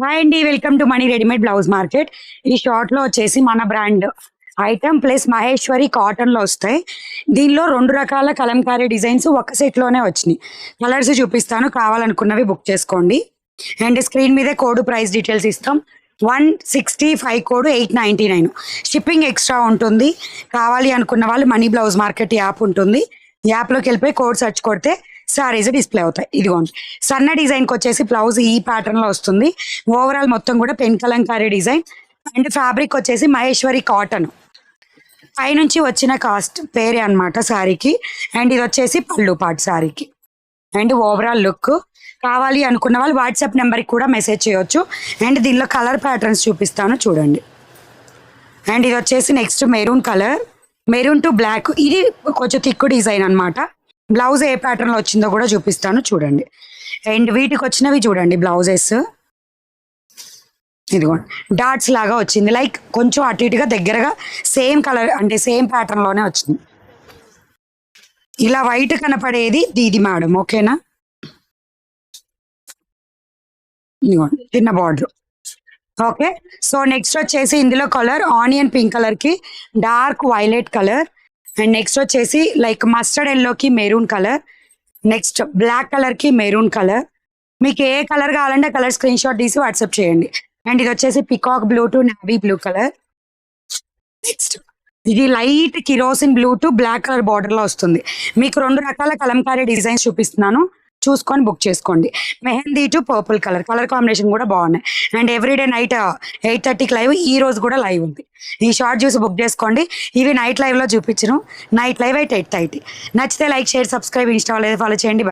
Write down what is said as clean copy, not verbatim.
Hi అండి, welcome to money readymade blouse market. ఈ short లో వచ్చేసి మన brand item plus Maheshwari cotton లో వస్తాయి. దీనిలో 2 రకాల కలంకారీ డిజైన్స్ ఒక సెట్ లోనే వచ్చినాయి. కలర్స్ చూపిస్తాను, కావాలనుకున్నవి బుక్ చేసుకోండి. అండ్ స్క్రీన్ మీదే కోడ్ ప్రైస్ డీటెయిల్స్ ఇస్తాం. 165 కోడ్ 899. షిప్పింగ్ ఎక్స్ట్రా ఉంటుంది. కావాలి అనుకున్న వాళ్ళు మనీ బ్లౌజ్ మార్కెట్ యాప్ ఉంటుంది. యాప్లోకి వెళ్ళిపోయి కోడ్ సెర్చ్ కొడితే సారీస్ డిస్ప్లే అవుతాయి. ఇదిగోండి, సన్న డిజైన్కి వచ్చేసి బ్లౌజ్ ఈ ప్యాటర్న్ లో వస్తుంది. ఓవరాల్ మొత్తం కూడా pen Kalamkari design. And fabric వచ్చేసి మహేశ్వరి కాటన్. పైనుంచి వచ్చిన కాస్ట్ పేరే అనమాట శారీకి. అండ్ ఇది వచ్చేసి పళ్ళు పాటు శారీకి. అండ్ ఓవరాల్ లుక్ కావాలి అనుకున్న వాళ్ళు వాట్సాప్ నెంబర్కి కూడా మెసేజ్ చేయొచ్చు. అండ్ దీనిలో కలర్ ప్యాటర్న్స్ చూపిస్తాను చూడండి. అండ్ ఇది వచ్చేసి next maroon colour, maroon to black. ఇది కొంచెం థిక్ డిజైన్ అనమాట. బ్లౌజ్ ఏ ప్యాటర్న్ లో వచ్చిందో కూడా చూపిస్తాను చూడండి. అండ్ వీటికి వచ్చినవి చూడండి బ్లౌజెస్. ఇదిగోండి, డాట్స్ లాగా వచ్చింది. లైక్ కొంచెం అటు ఇటుగా దగ్గరగా సేమ్ కలర్ అంటే సేమ్ ప్యాటర్న్ లోనే వచ్చింది. ఇలా వైట్ కనపడేది ఇది మేడం, ఓకేనా? ఇదిగోండి చిన్న బార్డర్. ఓకే, సో నెక్స్ట్ వచ్చేసి ఇందులో కలర్ ఆనియన్ పింక్ కలర్ కి dark violet colour. And next వచ్చేసి లైక్ మస్టర్డ్ ఎల్లోకి maroon colour. Next black colour కి మెరూన్ కలర్. మీకు ఏ కలర్ కావాలంటే కలర్ స్క్రీన్ షాట్ తీసి వాట్సాప్ చేయండి. అండ్ ఇది వచ్చేసి peacock blue to navy blue colour. Next ఇది light kerosene blue to black colour border లో వస్తుంది. మీకు 2 రకాల కలంకారీ డిజైన్స్ చూపిస్తున్నాను, చూసుకొని బుక్ చేసుకోండి. Mehndi to purple colour, colour combination కూడా బాగున్నాయి. అండ్ ఎవ్రీడే నైట్ 8:30కి లైవ్, ఈ రోజు కూడా లైవ్ ఉంది. ఈ షార్ట్ చూసి బుక్ చేసుకోండి. ఇవి నైట్ లైవ్ లో చూపించను. Night live 8:30. నచ్చితే like, share, subscribe, Insta follow చేయండి.